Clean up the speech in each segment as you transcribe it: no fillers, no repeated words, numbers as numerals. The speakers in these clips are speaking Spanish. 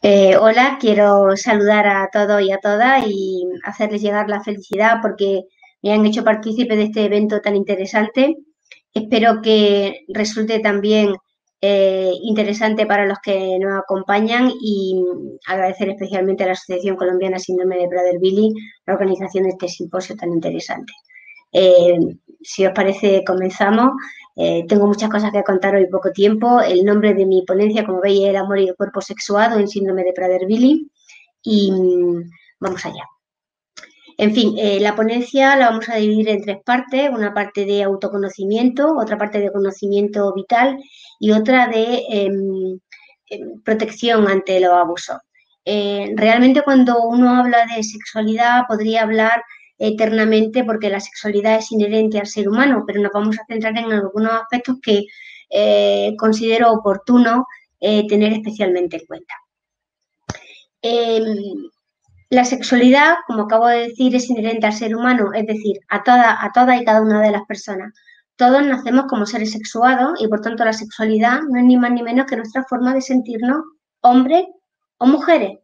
Hola, quiero saludar a todos y a todas y hacerles llegar la felicidad porque me han hecho partícipe de este evento tan interesante. Espero que resulte también interesante para los que nos acompañan y agradecer especialmente a la Asociación Colombiana Síndrome de Prader-Willi la organización de este simposio tan interesante. Eh, si os parece, comenzamos. Tengo muchas cosas que contar hoy, poco tiempo. El nombre de mi ponencia, como veis, es El amor y el cuerpo sexuado en síndrome de Prader-Willi. Y vamos allá. En fin, la ponencia la vamos a dividir en tres partes. Una parte de autoconocimiento, otra parte de conocimiento vital y otra de protección ante los abusos. Realmente cuando uno habla de sexualidad podría hablar eternamente porque la sexualidad es inherente al ser humano, pero nos vamos a centrar en algunos aspectos que considero oportuno tener especialmente en cuenta. La sexualidad, como acabo de decir, es inherente al ser humano, es decir, a toda y cada una de las personas. Todos nacemos como seres sexuados y por tanto la sexualidad no es ni más ni menos que nuestra forma de sentirnos hombres o mujeres.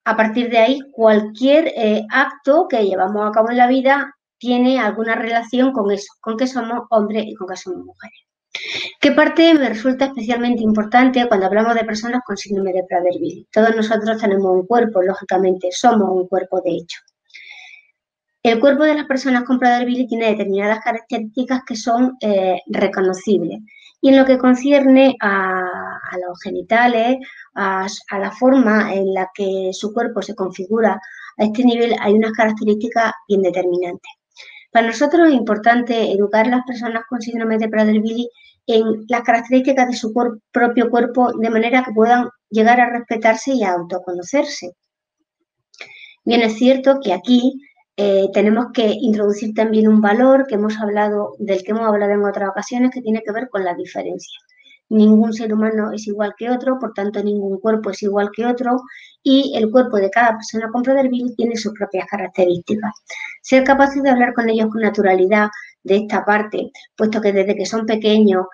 A partir de ahí, cualquier acto que llevamos a cabo en la vida tiene alguna relación con eso, con que somos hombres y con que somos mujeres. ¿Qué parte me resulta especialmente importante cuando hablamos de personas con síndrome de Prader-Willi? Todos nosotros tenemos un cuerpo, lógicamente, somos un cuerpo de hecho. El cuerpo de las personas con Prader-Willi tiene determinadas características que son reconocibles. Y en lo que concierne a los genitales, a la forma en la que su cuerpo se configura a este nivel, hay unas características bien determinantes. Para nosotros es importante educar a las personas con síndrome de Prader-Willi en las características de su propio cuerpo de manera que puedan llegar a respetarse y a autoconocerse. Bien, es cierto que aquí tenemos que introducir también un valor del que hemos hablado en otras ocasiones, que tiene que ver con la diferencia. Ningún ser humano es igual que otro, por tanto ningún cuerpo es igual que otro y el cuerpo de cada persona con Prader-Willi tiene sus propias características. Ser capaces de hablar con ellos con naturalidad de esta parte, puesto que desde que son pequeños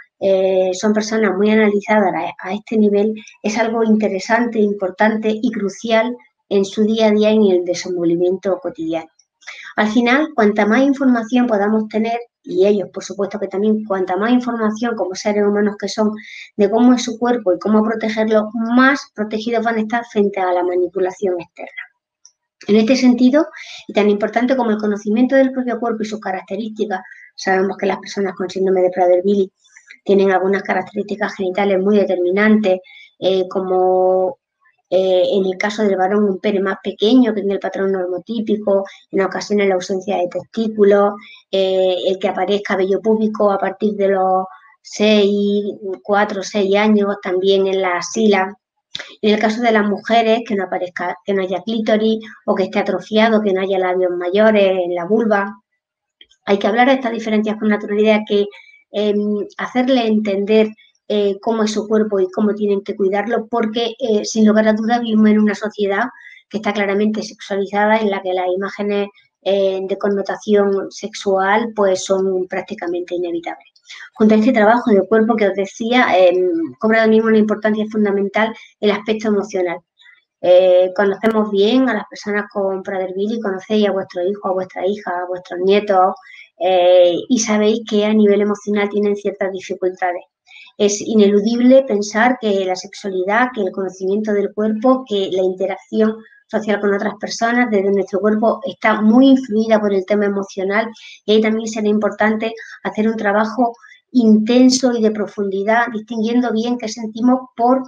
son personas muy analizadas a este nivel, es algo interesante, importante y crucial en su día a día y en el desenvolvimiento cotidiano. Al final, cuanta más información podamos tener, y ellos por supuesto que también, cuanta más información como seres humanos que son de cómo es su cuerpo y cómo protegerlo, más protegidos van a estar frente a la manipulación externa. En este sentido, y tan importante como el conocimiento del propio cuerpo y sus características, sabemos que las personas con síndrome de Prader-Willi tienen algunas características genitales muy determinantes, como en el caso del varón un pene más pequeño que en el patrón normotípico, en ocasiones la ausencia de testículos, el que aparezca vello púbico a partir de los 4 o 6 años, también en la axila. En el caso de las mujeres, que no aparezca, que no haya clítoris o que esté atrofiado, que no haya labios mayores en la vulva. Hay que hablar de estas diferencias con naturalidad, que hacerle entender cómo es su cuerpo y cómo tienen que cuidarlo, porque sin lugar a dudas vivimos en una sociedad que está claramente sexualizada, en la que las imágenes de connotación sexual pues son prácticamente inevitables. Junto a este trabajo de cuerpo que os decía, cobra ahora mismo una importancia fundamental el aspecto emocional. Conocemos bien a las personas con Prader-Willi, conocéis a vuestro hijo, a vuestra hija, a vuestros nietos y sabéis que a nivel emocional tienen ciertas dificultades. Es ineludible pensar que la sexualidad, que el conocimiento del cuerpo, que la interacción social con otras personas desde nuestro cuerpo está muy influida por el tema emocional y ahí también será importante hacer un trabajo intenso y de profundidad, distinguiendo bien qué sentimos por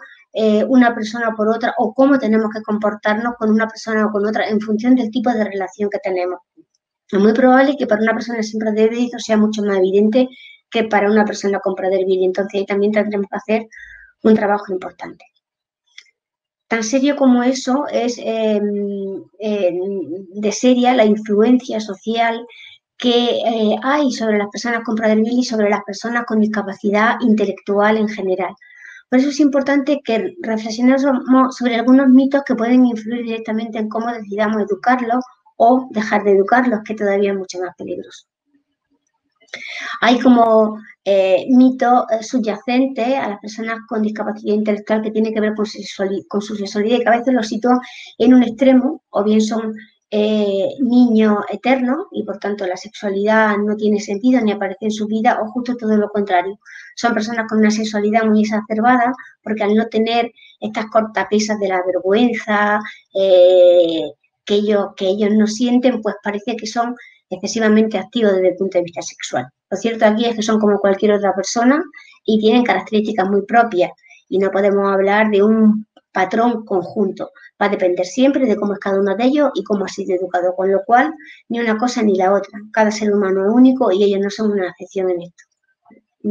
una persona o por otra o cómo tenemos que comportarnos con una persona o con otra en función del tipo de relación que tenemos. Es muy probable que para una persona sin Prader-Willi eso sea mucho más evidente que para una persona con Prader-Willi. Entonces ahí también tendremos que hacer un trabajo importante. Tan serio como eso es de seria la influencia social que hay sobre las personas con Prader-Willi y sobre las personas con discapacidad intelectual en general. Por eso es importante que reflexionemos sobre algunos mitos que pueden influir directamente en cómo decidamos educarlos o dejar de educarlos, que todavía es mucho más peligroso. Hay como mitos subyacentes a las personas con discapacidad intelectual que tienen que ver con su sexualidad y que a veces los sitúan en un extremo, o bien son niños eternos y por tanto la sexualidad no tiene sentido ni aparece en su vida, o justo todo lo contrario. Son personas con una sexualidad muy exacerbada porque al no tener estas cortapisas de la vergüenza que ellos no sienten, pues parece que son excesivamente activos desde el punto de vista sexual. Lo cierto aquí es que son como cualquier otra persona y tienen características muy propias y no podemos hablar de un patrón conjunto. Va a depender siempre de cómo es cada uno de ellos y cómo ha sido educado, con lo cual ni una cosa ni la otra. Cada ser humano es único y ellos no son una excepción en esto.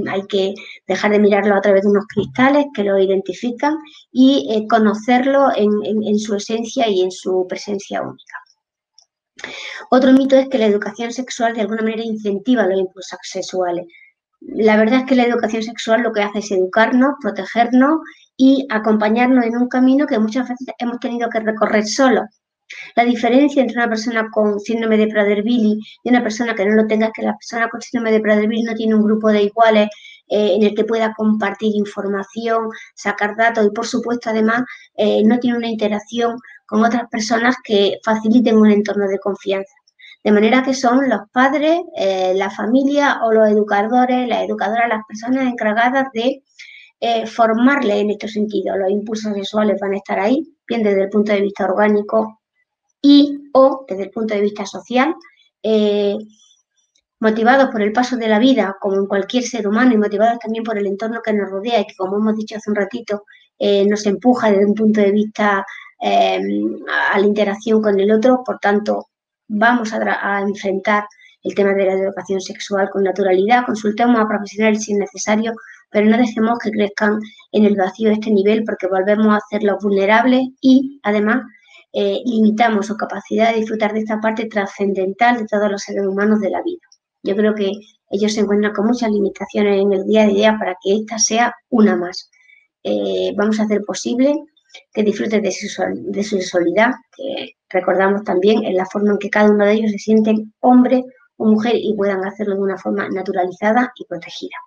Hay que dejar de mirarlo a través de unos cristales que lo identifican y conocerlo en su esencia y en su presencia única. Otro mito es que la educación sexual de alguna manera incentiva los impulsos sexuales. La verdad es que la educación sexual lo que hace es educarnos, protegernos y acompañarnos en un camino que muchas veces hemos tenido que recorrer solos. La diferencia entre una persona con síndrome de Prader-Willi y una persona que no lo tenga es que la persona con síndrome de Prader-Willi no tiene un grupo de iguales en el que pueda compartir información, sacar datos y, por supuesto, además, no tiene una interacción con otras personas que faciliten un entorno de confianza. De manera que son los padres, la familia o los educadores, las educadoras, las personas encargadas de formarle en este sentido. Los impulsos sexuales van a estar ahí, bien desde el punto de vista orgánico y o desde el punto de vista social, motivados por el paso de la vida, como en cualquier ser humano, y motivados también por el entorno que nos rodea y que, como hemos dicho hace un ratito, nos empuja desde un punto de vista a la interacción con el otro. Por tanto, vamos a enfrentar el tema de la educación sexual con naturalidad, consultemos a profesionales si es necesario, pero no dejemos que crezcan en el vacío este nivel, porque volvemos a hacerlos vulnerables y, además, limitamos su capacidad de disfrutar de esta parte trascendental de todos los seres humanos de la vida. Yo creo que ellos se encuentran con muchas limitaciones en el día a día para que esta sea una más. Vamos a hacer posible que disfruten de su sexualidad, que recordamos también en la forma en que cada uno de ellos se sienten hombre o mujer y puedan hacerlo de una forma naturalizada y protegida.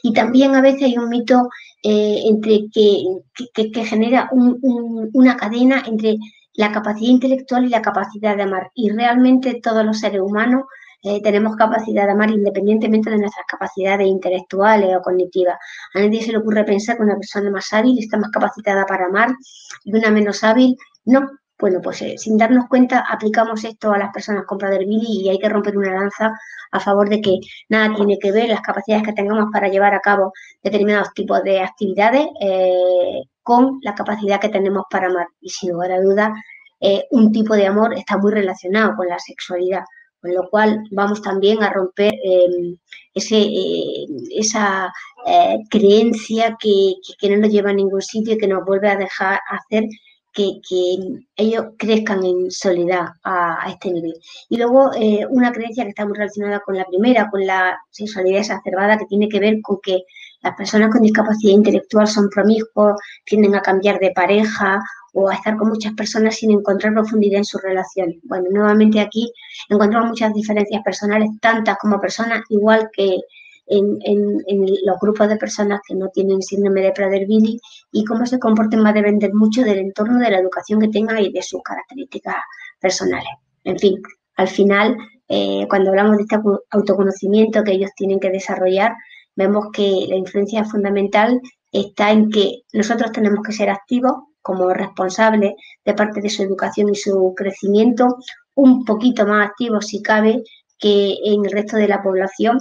Y también a veces hay un mito entre que genera una cadena entre la capacidad intelectual y la capacidad de amar. Y realmente todos los seres humanos tenemos capacidad de amar independientemente de nuestras capacidades intelectuales o cognitivas. A nadie se le ocurre pensar que una persona más hábil está más capacitada para amar y una menos hábil no. Bueno, pues sin darnos cuenta aplicamos esto a las personas con Prader-Willi y hay que romper una lanza a favor de que nada tiene que ver las capacidades que tengamos para llevar a cabo determinados tipos de actividades con la capacidad que tenemos para amar. Y sin lugar a dudas, un tipo de amor está muy relacionado con la sexualidad, con lo cual vamos también a romper esa creencia que no nos lleva a ningún sitio y que nos vuelve a dejar hacer que ellos crezcan en soledad a este nivel. Y luego una creencia que está muy relacionada con la primera, con la sexualidad exacerbada, que tiene que ver con que las personas con discapacidad intelectual son promiscuos, tienden a cambiar de pareja o a estar con muchas personas sin encontrar profundidad en sus relaciones. Bueno, nuevamente aquí encontramos muchas diferencias personales, tantas como personas, igual que en los grupos de personas que no tienen síndrome de Prader-Willi, y cómo se comporten va a depender mucho del entorno, de la educación que tengan y de sus características personales. En fin, al final, cuando hablamos de este autoconocimiento que ellos tienen que desarrollar, vemos que la influencia fundamental está en que nosotros tenemos que ser activos como responsables de parte de su educación y su crecimiento, un poquito más activos si cabe que en el resto de la población,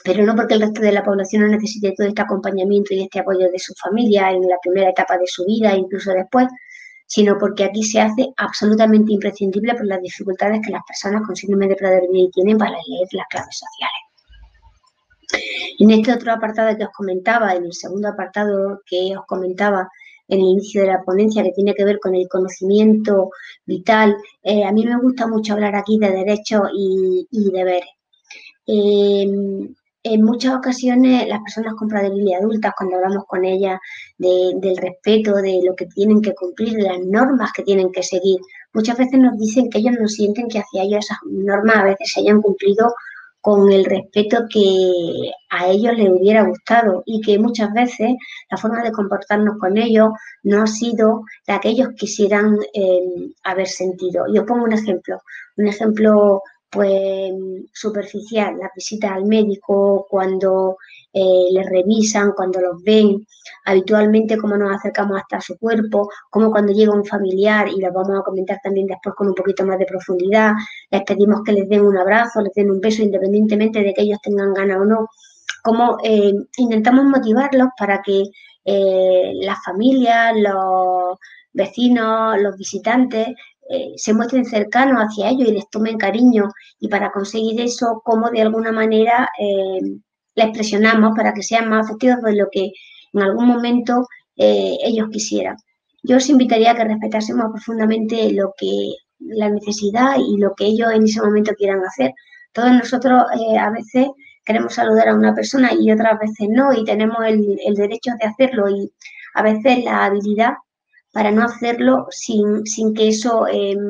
pero no porque el resto de la población no necesite todo este acompañamiento y este apoyo de su familia en la primera etapa de su vida e incluso después, sino porque aquí se hace absolutamente imprescindible por las dificultades que las personas con síndrome de Prader-Willi tienen para leer las claves sociales. En este otro apartado que os comentaba, en el segundo apartado que os comentaba en el inicio de la ponencia, que tiene que ver con el conocimiento vital, a mí me gusta mucho hablar aquí de derechos y deberes. En muchas ocasiones las personas con Prader-Willi adultas, cuando hablamos con ellas del respeto, de lo que tienen que cumplir, de las normas que tienen que seguir, muchas veces nos dicen que ellos no sienten que hacia ellos esas normas a veces se hayan cumplido con el respeto que a ellos les hubiera gustado y que muchas veces la forma de comportarnos con ellos no ha sido la que ellos quisieran haber sentido. Y os pongo un ejemplo pues superficial, la visita al médico, cuando les revisan, cuando los ven, habitualmente cómo nos acercamos hasta su cuerpo, como cuando llega un familiar, y lo vamos a comentar también después con un poquito más de profundidad, les pedimos que les den un abrazo, les den un beso, independientemente de que ellos tengan ganas o no, como intentamos motivarlos para que las familias, los vecinos, los visitantes, se muestren cercanos hacia ellos y les tomen cariño, y para conseguir eso, como de alguna manera les presionamos para que sean más afectivos de lo que en algún momento ellos quisieran. Yo os invitaría a que respetásemos profundamente lo que la necesidad y lo que ellos en ese momento quieran hacer. Todos nosotros a veces queremos saludar a una persona y otras veces no, y tenemos el derecho de hacerlo, y a veces la habilidad para no hacerlo sin que eso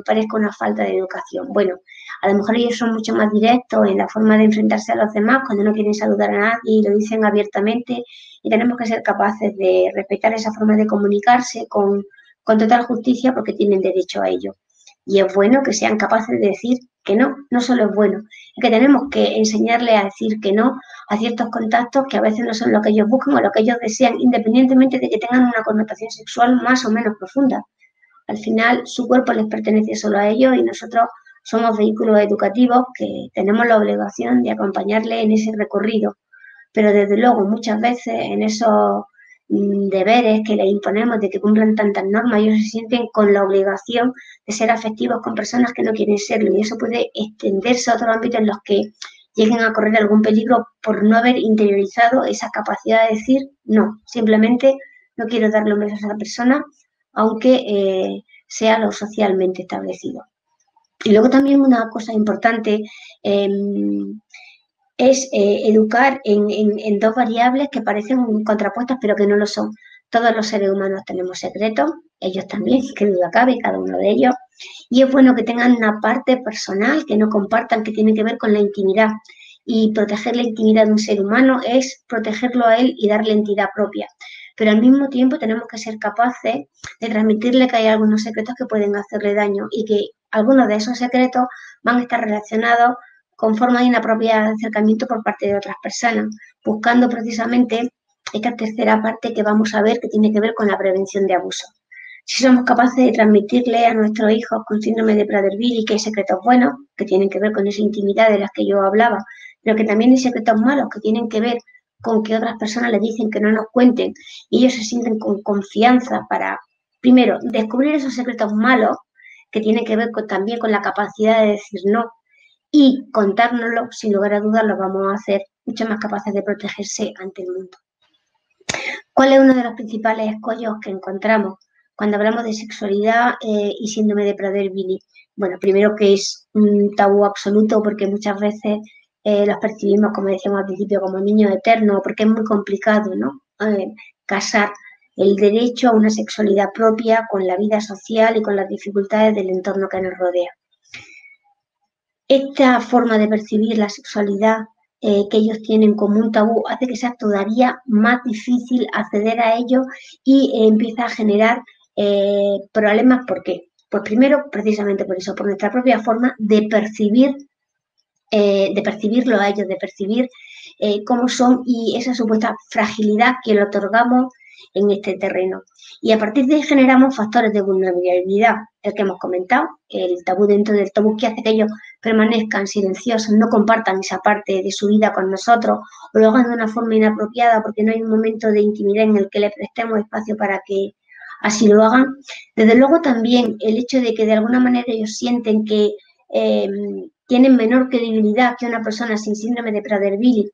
parezca una falta de educación. Bueno, a lo mejor ellos son mucho más directos en la forma de enfrentarse a los demás cuando no quieren saludar a nadie y lo dicen abiertamente, y tenemos que ser capaces de respetar esa forma de comunicarse con total justicia, porque tienen derecho a ello. Y es bueno que sean capaces de decir que no, no solo es bueno, es que tenemos que enseñarles a decir que no a ciertos contactos que a veces no son lo que ellos buscan o lo que ellos desean, independientemente de que tengan una connotación sexual más o menos profunda. Al final, su cuerpo les pertenece solo a ellos, y nosotros somos vehículos educativos que tenemos la obligación de acompañarles en ese recorrido. Pero desde luego, muchas veces en esos deberes que les imponemos de que cumplan tantas normas, ellos se sienten con la obligación de ser afectivos con personas que no quieren serlo, y eso puede extenderse a otros ámbitos en los que lleguen a correr algún peligro por no haber interiorizado esa capacidad de decir no, simplemente no quiero darle un beso a esa persona, aunque sea lo socialmente establecido. Y luego también una cosa importante es educar en dos variables que parecen contrapuestas, pero que no lo son. Todos los seres humanos tenemos secretos, ellos también, que duda cabe, cada uno de ellos, y es bueno que tengan una parte personal que no compartan, que tiene que ver con la intimidad. Y proteger la intimidad de un ser humano es protegerlo a él y darle entidad propia. Pero al mismo tiempo tenemos que ser capaces de transmitirle que hay algunos secretos que pueden hacerle daño, y que algunos de esos secretos van a estar relacionados con formas inapropiadas de acercamiento por parte de otras personas, buscando precisamente esta tercera parte que vamos a ver, que tiene que ver con la prevención de abusos. Si somos capaces de transmitirle a nuestros hijos con síndrome de Prader-Willi que hay secretos buenos, que tienen que ver con esa intimidad de las que yo hablaba, pero que también hay secretos malos que tienen que ver con que otras personas les dicen que no nos cuenten, y ellos se sienten con confianza para, primero, descubrir esos secretos malos, que tienen que ver también con la capacidad de decir no, y contárnoslo, sin lugar a dudas, lo vamos a hacer mucho más capaces de protegerse ante el mundo. ¿Cuál es uno de los principales escollos que encontramos cuando hablamos de sexualidad y síndrome de Prader-Willi? Bueno, primero que es un tabú absoluto, porque muchas veces los percibimos, como decíamos al principio, como niños eternos, porque es muy complicado, ¿no? Casar el derecho a una sexualidad propia con la vida social y con las dificultades del entorno que nos rodea. Esta forma de percibir la sexualidad que ellos tienen como un tabú hace que sea todavía más difícil acceder a ello, y empieza a generar problemas. ¿Por qué? Pues primero, precisamente por eso, por nuestra propia forma de percibirlo a ellos, de percibir cómo son, y esa supuesta fragilidad que le otorgamos en este terreno. Y a partir de ahí generamos factores de vulnerabilidad, el que hemos comentado, el tabú dentro del tabú, que hace que ellos permanezcan silenciosos, no compartan esa parte de su vida con nosotros, o lo hagan de una forma inapropiada porque no hay un momento de intimidad en el que le prestemos espacio para que así lo hagan. Desde luego también el hecho de que de alguna manera ellos sienten que tienen menor credibilidad que una persona sin síndrome de Prader-Willi.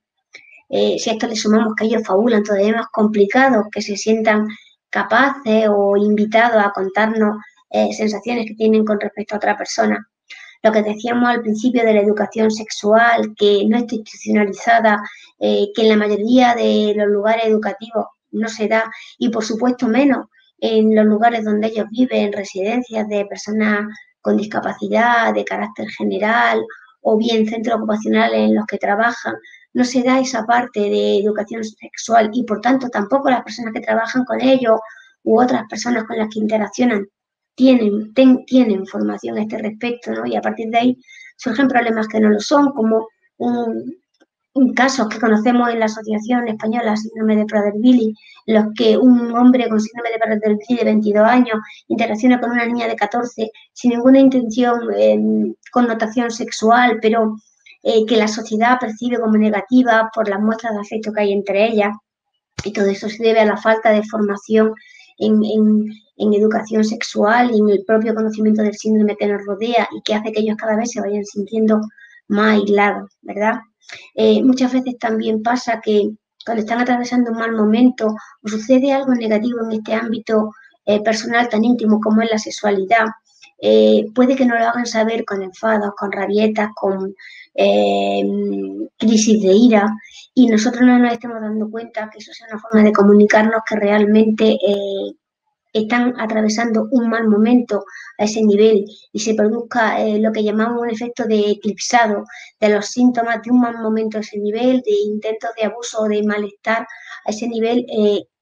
Si a esto le sumamos que ellos fabulan, todavía más complicado que se sientan capaces o invitados a contarnos sensaciones que tienen con respecto a otra persona. Lo que decíamos al principio de la educación sexual, que no está institucionalizada, que en la mayoría de los lugares educativos no se da, y por supuesto menos en los lugares donde ellos viven, en residencias de personas con discapacidad de carácter general o bien centros ocupacionales en los que trabajan, no se da esa parte de educación sexual y por tanto tampoco las personas que trabajan con ellos u otras personas con las que interaccionan tienen formación a este respecto, ¿no? Y a partir de ahí surgen problemas que no lo son, como casos que conocemos en la Asociación Española Síndrome de Prader-Willi, en los que un hombre con síndrome de Prader-Willi de 22 años interacciona con una niña de 14 sin ninguna intención, connotación sexual, pero que la sociedad percibe como negativa por las muestras de afecto que hay entre ellas. Y todo eso se debe a la falta de formación en educación sexual y en el propio conocimiento del síndrome que nos rodea y que hace que ellos cada vez se vayan sintiendo más aislados, ¿verdad? Muchas veces también pasa que cuando están atravesando un mal momento o sucede algo negativo en este ámbito personal tan íntimo como es la sexualidad, puede que no lo hagan saber con enfados, con rabietas, con crisis de ira, y nosotros no nos estemos dando cuenta que eso sea una forma de comunicarnos que realmente están atravesando un mal momento a ese nivel y se produzca lo que llamamos un efecto de eclipsado de los síntomas de un mal momento a ese nivel, de intentos de abuso o de malestar a ese nivel,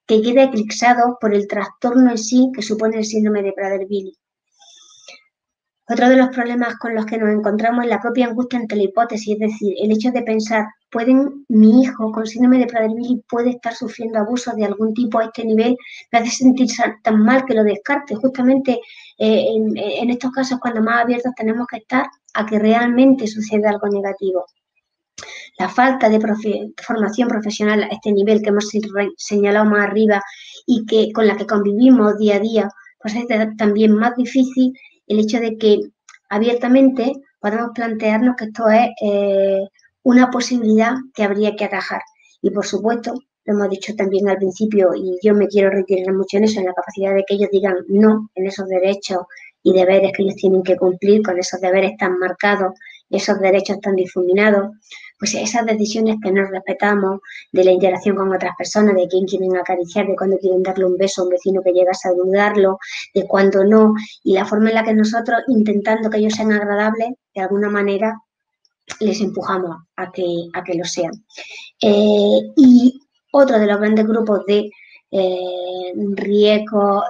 que queda eclipsado por el trastorno en sí que supone el síndrome de Prader-Willi. Otro de los problemas con los que nos encontramos es la propia angustia ante la hipótesis, es decir, el hecho de pensar, mi hijo con síndrome de Prader-Willi puede estar sufriendo abusos de algún tipo a este nivel, me hace sentir tan mal que lo descarte. Justamente en estos casos, cuando más abiertos tenemos que estar a que realmente suceda algo negativo. La falta de formación profesional a este nivel que hemos señalado más arriba y que con la que convivimos día a día, pues es también más difícil el hecho de que abiertamente podamos plantearnos que esto es una posibilidad que habría que atajar. Y por supuesto, lo hemos dicho también al principio, y yo me quiero retirar mucho en eso, en la capacidad de que ellos digan no en esos derechos y deberes que ellos tienen que cumplir, con esos deberes tan marcados, esos derechos tan difuminados, pues esas decisiones que nos respetamos, de la interacción con otras personas, de quién quieren acariciar, de cuándo quieren darle un beso a un vecino que llega a saludarlo, de cuándo no, y la forma en la que nosotros, intentando que ellos sean agradables, de alguna manera les empujamos a que lo sean. Y otro de los grandes grupos de riesgo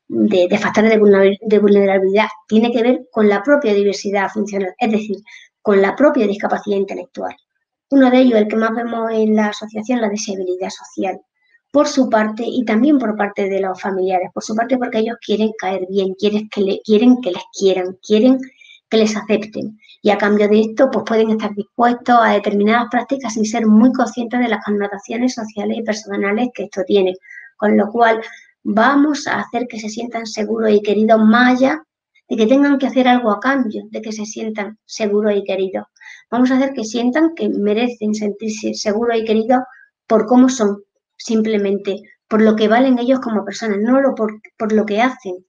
de factores de vulnerabilidad tiene que ver con la propia diversidad funcional, es decir, con la propia discapacidad intelectual. Uno de ellos, el que más vemos en la asociación, la disabilidad social, por su parte y también por parte de los familiares, por su parte porque ellos quieren caer bien, quieren que les quieran, quieren que les acepten, y a cambio de esto pues pueden estar dispuestos a determinadas prácticas sin ser muy conscientes de las connotaciones sociales y personales que esto tiene, con lo cual vamos a hacer que se sientan seguros y queridos más allá de que tengan que hacer algo a cambio de que se sientan seguros y queridos. Vamos a hacer que sientan que merecen sentirse seguros y queridos por cómo son, simplemente por lo que valen ellos como personas, no por lo que hacen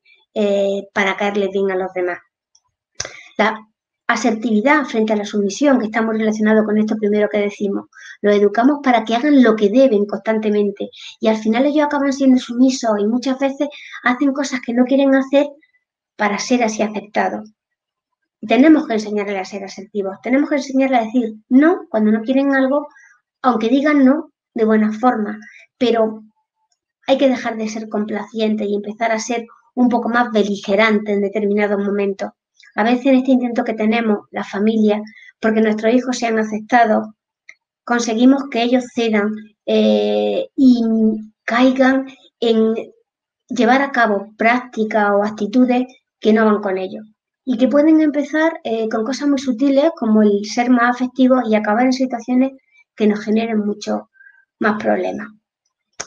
para caerles bien a los demás. La asertividad frente a la sumisión, que está muy relacionado con esto primero que decimos, los educamos para que hagan lo que deben constantemente y al final ellos acaban siendo sumisos y muchas veces hacen cosas que no quieren hacer para ser así aceptados. Tenemos que enseñarles a ser asertivos, tenemos que enseñarles a decir no cuando no quieren algo, aunque digan no de buena forma, pero hay que dejar de ser complacientes y empezar a ser un poco más beligerantes en determinados momentos. A veces en este intento que tenemos, las familias, porque nuestros hijos sean aceptados, conseguimos que ellos cedan y caigan en llevar a cabo prácticas o actitudes que no van con ellos y que pueden empezar con cosas muy sutiles como el ser más afectivos y acabar en situaciones que nos generen mucho más problemas.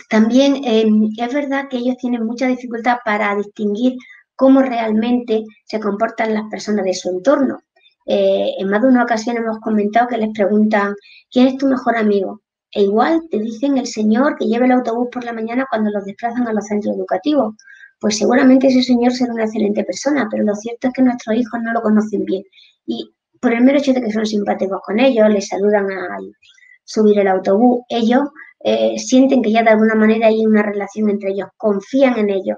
También es verdad que ellos tienen mucha dificultad para distinguir cómo realmente se comportan las personas de su entorno. En más de una ocasión hemos comentado que les preguntan ¿quién es tu mejor amigo? E igual te dicen el señor que lleva el autobús por la mañana cuando los desplazan a los centros educativos. Pues seguramente ese señor será una excelente persona, pero lo cierto es que nuestros hijos no lo conocen bien. Y por el mero hecho de que son simpáticos con ellos, les saludan al subir el autobús, ellos sienten que ya de alguna manera hay una relación entre ellos, confían en ellos.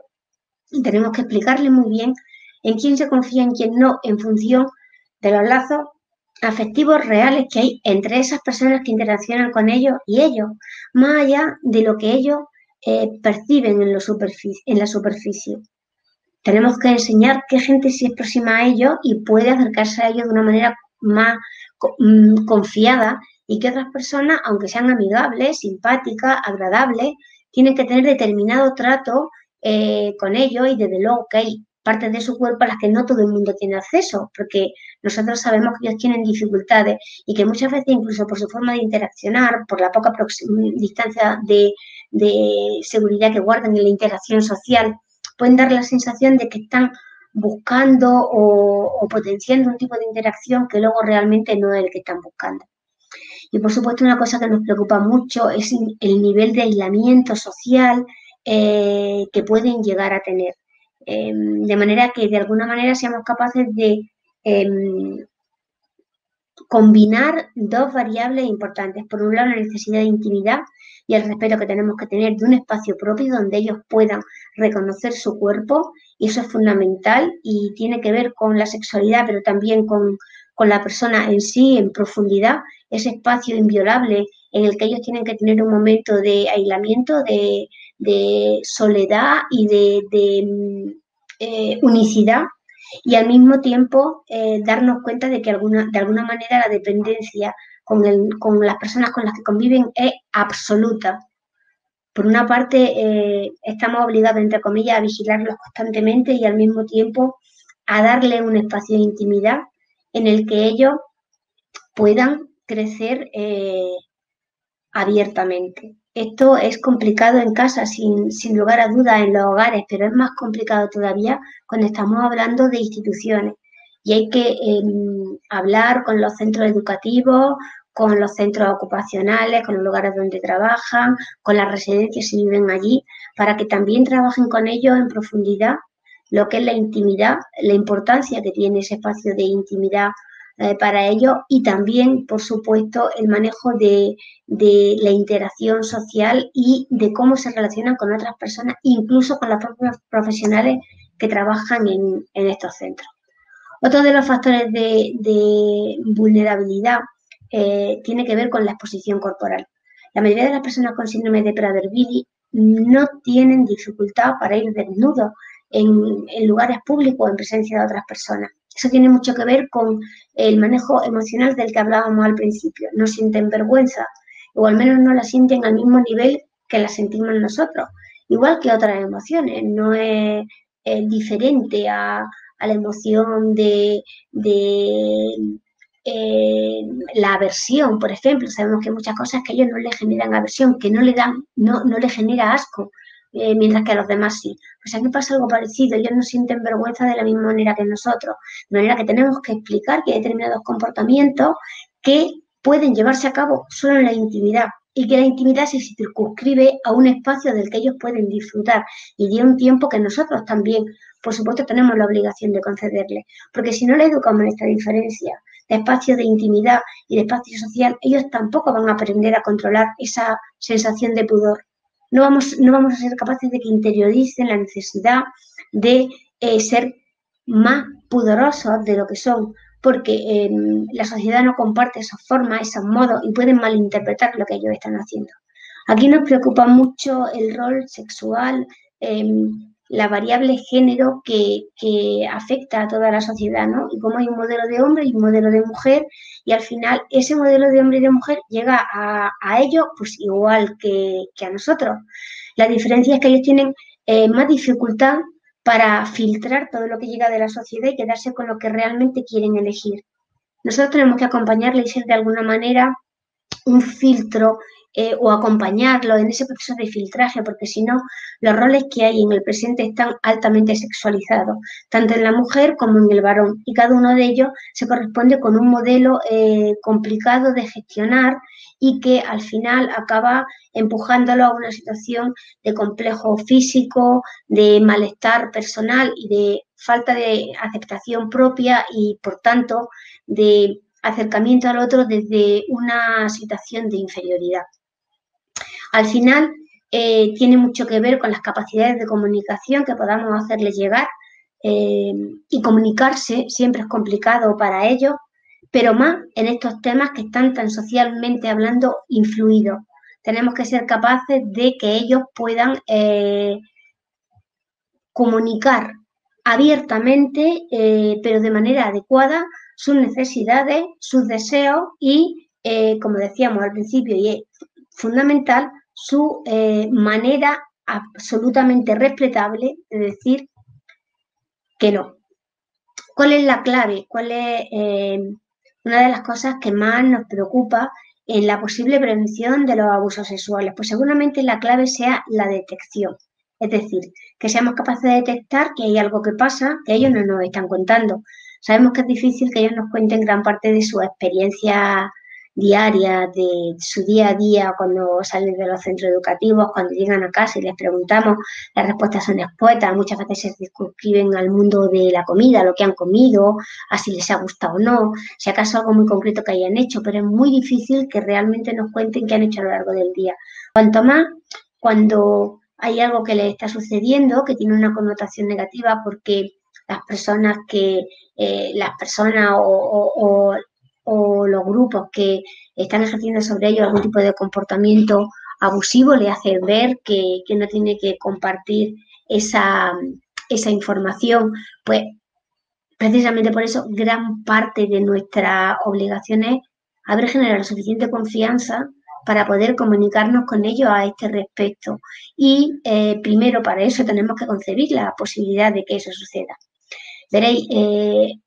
Y tenemos que explicarles muy bien en quién se confía, en quién no, en función de los lazos afectivos reales que hay entre esas personas que interaccionan con ellos y ellos, más allá de lo que ellos perciben en la superficie. Tenemos que enseñar qué gente sí es próxima a ellos y puede acercarse a ellos de una manera más confiada, y que otras personas, aunque sean amigables, simpáticas, agradables, tienen que tener determinado trato con ellos, y desde luego que hay partes de su cuerpo a las que no todo el mundo tiene acceso, porque nosotros sabemos que ellos tienen dificultades y que muchas veces, incluso por su forma de interaccionar, por la poca distancia de seguridad que guardan en la interacción social, pueden dar la sensación de que están buscando o potenciando un tipo de interacción que luego realmente no es el que están buscando. Y por supuesto, una cosa que nos preocupa mucho es el nivel de aislamiento social que pueden llegar a tener. De manera que de alguna manera seamos capaces de combinar dos variables importantes. Por un lado, la necesidad de intimidad y el respeto que tenemos que tener de un espacio propio donde ellos puedan reconocer su cuerpo, y eso es fundamental y tiene que ver con la sexualidad, pero también con la persona en sí, en profundidad, ese espacio inviolable en el que ellos tienen que tener un momento de aislamiento, de soledad y de unicidad, y al mismo tiempo darnos cuenta de que de alguna manera la dependencia con las personas con las que conviven es absoluta. Por una parte, estamos obligados, entre comillas, a vigilarlos constantemente y al mismo tiempo a darle un espacio de intimidad en el que ellos puedan crecer abiertamente. Esto es complicado en casa, sin lugar a dudas, en los hogares, pero es más complicado todavía cuando estamos hablando de instituciones. Y hay que hablar con los centros educativos, con los centros ocupacionales, con los lugares donde trabajan, con las residencias si viven allí, para que también trabajen con ellos en profundidad lo que es la intimidad, la importancia que tiene ese espacio de intimidad para ellos, y también, por supuesto, el manejo de la interacción social y de cómo se relacionan con otras personas, incluso con las propias profesionales que trabajan en estos centros. Otro de los factores de vulnerabilidad tiene que ver con la exposición corporal. La mayoría de las personas con síndrome de Prader-Willi no tienen dificultad para ir desnudos en lugares públicos en presencia de otras personas. Eso tiene mucho que ver con el manejo emocional del que hablábamos al principio. No sienten vergüenza, o al menos no la sienten al mismo nivel que la sentimos nosotros. Igual que otras emociones, no es diferente a la emoción de la aversión, por ejemplo. Sabemos que hay muchas cosas que a ellos no les generan aversión, que no les genera asco, mientras que a los demás sí. Pues aquí pasa algo parecido, ellos no sienten vergüenza de la misma manera que nosotros, de manera que tenemos que explicar que hay determinados comportamientos que pueden llevarse a cabo solo en la intimidad, y que la intimidad se circunscribe a un espacio del que ellos pueden disfrutar y de un tiempo que nosotros también, por supuesto, tenemos la obligación de concederle, porque si no le educamos en esta diferencia de espacio de intimidad y de espacio social, ellos tampoco van a aprender a controlar esa sensación de pudor. No vamos a ser capaces de que interioricen la necesidad de ser más pudorosos de lo que son, porque la sociedad no comparte esas formas, esos modos, y pueden malinterpretar lo que ellos están haciendo. Aquí nos preocupa mucho el rol sexual, la variable género que afecta a toda la sociedad, ¿no? Y cómo hay un modelo de hombre y un modelo de mujer, y al final ese modelo de hombre y de mujer llega a ellos pues igual que a nosotros. La diferencia es que ellos tienen más dificultad para filtrar todo lo que llega de la sociedad y quedarse con lo que realmente quieren elegir. Nosotros tenemos que acompañarle y ser de alguna manera un filtro o acompañarlo en ese proceso de filtraje, porque si no, los roles que hay en el presente están altamente sexualizados, tanto en la mujer como en el varón, y cada uno de ellos se corresponde con un modelo complicado de gestionar y que al final acaba empujándolo a una situación de complejo físico, de malestar personal y de falta de aceptación propia y, por tanto, de acercamiento al otro desde una situación de inferioridad. Al final, tiene mucho que ver con las capacidades de comunicación que podamos hacerles llegar y comunicarse siempre es complicado para ellos, pero más en estos temas que están tan socialmente hablando influidos. Tenemos que ser capaces de que ellos puedan comunicar abiertamente, pero de manera adecuada, sus necesidades, sus deseos y, como decíamos al principio, y es fundamental, su manera absolutamente respetable de decir que no. ¿Cuál es la clave? ¿Cuál es una de las cosas que más nos preocupa en la posible prevención de los abusos sexuales? Pues seguramente la clave sea la detección. Es decir, que seamos capaces de detectar que hay algo que pasa que ellos no nos están contando. Sabemos que es difícil que ellos nos cuenten gran parte de su experiencia diaria, de su día a día, cuando salen de los centros educativos, cuando llegan a casa y les preguntamos, las respuestas son escuetas, muchas veces se circunscriben al mundo de la comida, lo que han comido, a si les ha gustado o no, si acaso algo muy concreto que hayan hecho, pero es muy difícil que realmente nos cuenten qué han hecho a lo largo del día. Cuanto más cuando hay algo que les está sucediendo, que tiene una connotación negativa porque las personas o los grupos que están ejerciendo sobre ellos algún tipo de comportamiento abusivo le hacen ver que no tiene que compartir esa información, pues precisamente por eso gran parte de nuestra obligación es haber generado suficiente confianza para poder comunicarnos con ellos a este respecto. Y primero para eso tenemos que concebir la posibilidad de que eso suceda. Veréis,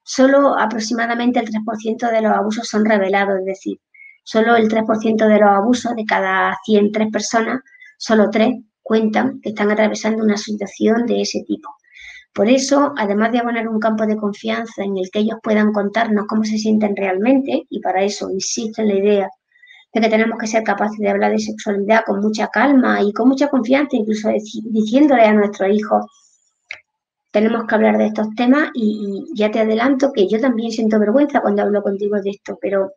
solo aproximadamente el 3% de los abusos son revelados, es decir, solo el 3% de los abusos de cada 103 personas, solo 3 cuentan que están atravesando una situación de ese tipo. Por eso, además de abonar un campo de confianza en el que ellos puedan contarnos cómo se sienten realmente, y para eso insisto en la idea de que tenemos que ser capaces de hablar de sexualidad con mucha calma y con mucha confianza, incluso diciéndole a nuestros hijos, tenemos que hablar de estos temas y ya te adelanto que yo también siento vergüenza cuando hablo contigo de esto, pero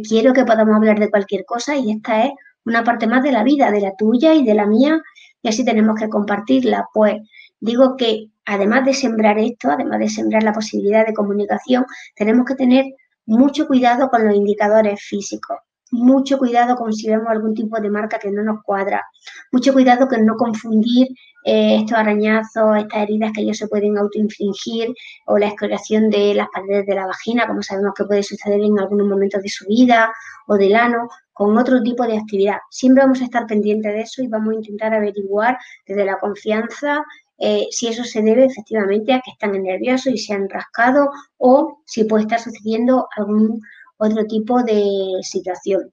quiero que podamos hablar de cualquier cosa y esta es una parte más de la vida, de la tuya y de la mía, y así tenemos que compartirla. Pues digo que además de sembrar esto, además de sembrar la posibilidad de comunicación, tenemos que tener mucho cuidado con los indicadores físicos, mucho cuidado con si vemos algún tipo de marca que no nos cuadra, mucho cuidado con no confundir estos arañazos, estas heridas que ellos se pueden autoinfligir o la escoriación de las paredes de la vagina, como sabemos que puede suceder en algunos momentos de su vida o del ano, con otro tipo de actividad. Siempre vamos a estar pendientes de eso y vamos a intentar averiguar desde la confianza si eso se debe efectivamente a que están nerviosos y se han rascado o si puede estar sucediendo algún otro tipo de situación.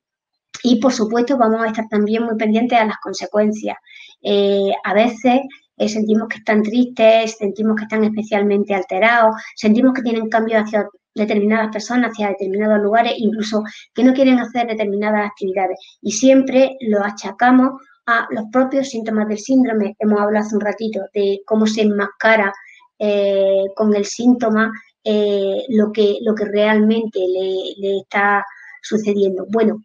Y, por supuesto, vamos a estar también muy pendientes a las consecuencias. A veces sentimos que están tristes, sentimos que están especialmente alterados, sentimos que tienen cambios hacia determinadas personas, hacia determinados lugares, incluso que no quieren hacer determinadas actividades. Y siempre lo achacamos a los propios síntomas del síndrome. Hemos hablado hace un ratito de cómo se enmascara con el síntoma lo que realmente le está sucediendo. Bueno,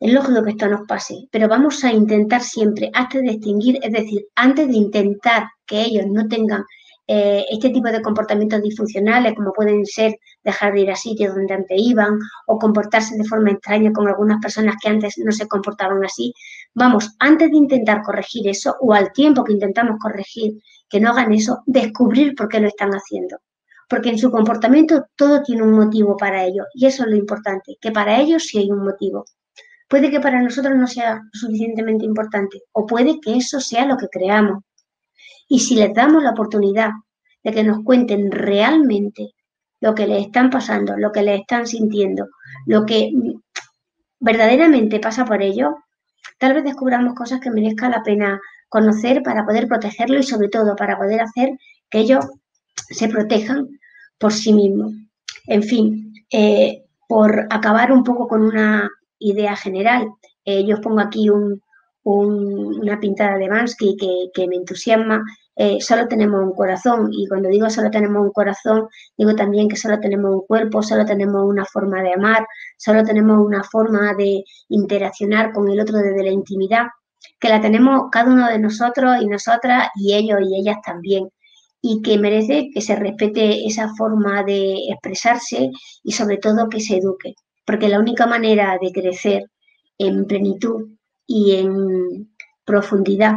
es lógico que esto nos pase, pero vamos a intentar siempre, antes de extinguir, es decir, antes de intentar que ellos no tengan este tipo de comportamientos disfuncionales, como pueden ser dejar de ir a sitios donde antes iban o comportarse de forma extraña con algunas personas que antes no se comportaban así, vamos, antes de intentar corregir eso o al tiempo que intentamos corregir que no hagan eso, descubrir por qué lo están haciendo. Porque en su comportamiento todo tiene un motivo para ello y eso es lo importante, que para ellos sí hay un motivo. Puede que para nosotros no sea suficientemente importante o puede que eso sea lo que creamos. Y si les damos la oportunidad de que nos cuenten realmente lo que les están pasando, lo que les están sintiendo, lo que verdaderamente pasa por ellos, tal vez descubramos cosas que merezca la pena conocer para poder protegerlo y sobre todo para poder hacer que ellos se protejan por sí mismos. En fin, por acabar un poco con una idea general, yo os pongo aquí una pintada de Bansky que me entusiasma. Solo tenemos un corazón y cuando digo solo tenemos un corazón, digo también que solo tenemos un cuerpo, solo tenemos una forma de amar, solo tenemos una forma de interaccionar con el otro desde la intimidad, que la tenemos cada uno de nosotros y nosotras y ellos y ellas también. y que merece que se respete esa forma de expresarse y sobre todo que se eduque, porque la única manera de crecer en plenitud y en profundidad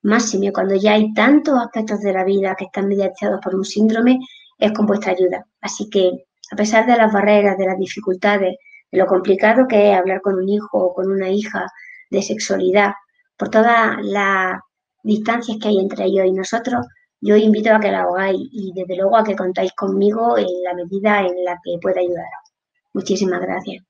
máxima cuando ya hay tantos aspectos de la vida que están mediatizados por un síndrome es con vuestra ayuda. Así que a pesar de las barreras, de las dificultades, de lo complicado que es hablar con un hijo o con una hija de sexualidad, por todas las distancias que hay entre ellos y nosotros, yo invito a que la hagáis y desde luego a que contáis conmigo en la medida en la que pueda ayudaros. Muchísimas gracias.